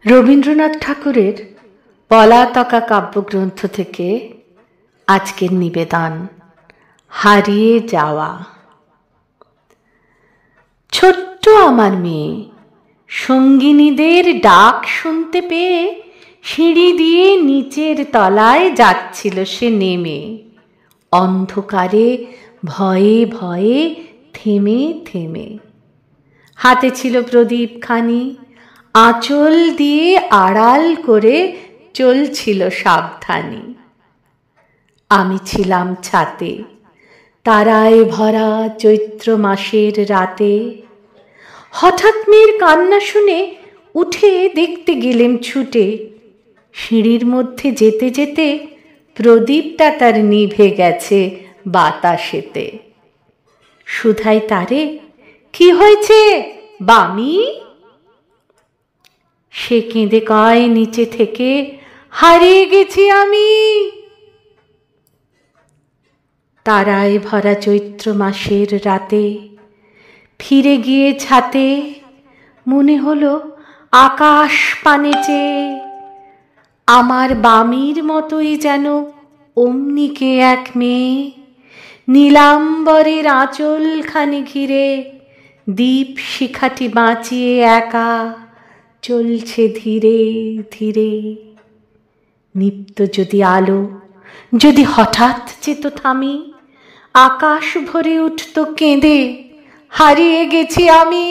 রবীন্দ্রনাথ ঠাকুরের পলাতকা কাব্যগ্রন্থ থেকে আজকের নিবেদন, হারিয়ে যাওয়া। ছোট্ট আমার মেয়ে সঙ্গিনীদের ডাক শুনতে পেয়ে সিঁড়ি দিয়ে নিচের তলায় যাচ্ছিল সে নেমে, অন্ধকারে ভয়ে ভয়ে থেমে থেমে। হাতে ছিল প্রদীপখানি, আঁচল দিয়ে আড়াল করে চলছিল সাবধানী। আমি ছিলাম ছাতে, তারায় ভরা চৈত্র মাসের রাতে। হঠাৎ মেয়ের কান্না শুনে উঠে দেখতে গেলেম ছুটে। সিঁড়ির মধ্যে যেতে যেতে প্রদীপটা তার নিভে গেছে বাতাসেতে। শুধাই তারে, কি হয়েছে বামি? সে কেঁদে কয় নিচে থেকে, হারিয়ে গেছি আমি। তারায় ভরা চৈত্র মাসের রাতে ফিরে গিয়ে ছাতে মনে হলো আকাশ পানে চেয়ে আমার বামির মতোই যেন অমনিকে এক মেয়ে, নীলাম্বরের আঁচলখানি ঘিরে দীপ শিখাটি বাঁচিয়ে একা চলছে ধীরে ধীরে। নিপ্ত যদি আলো যদি হঠাৎ যেত থামি, আকাশ ভরে উঠত কেঁদে, হারিয়ে গেছি আমি।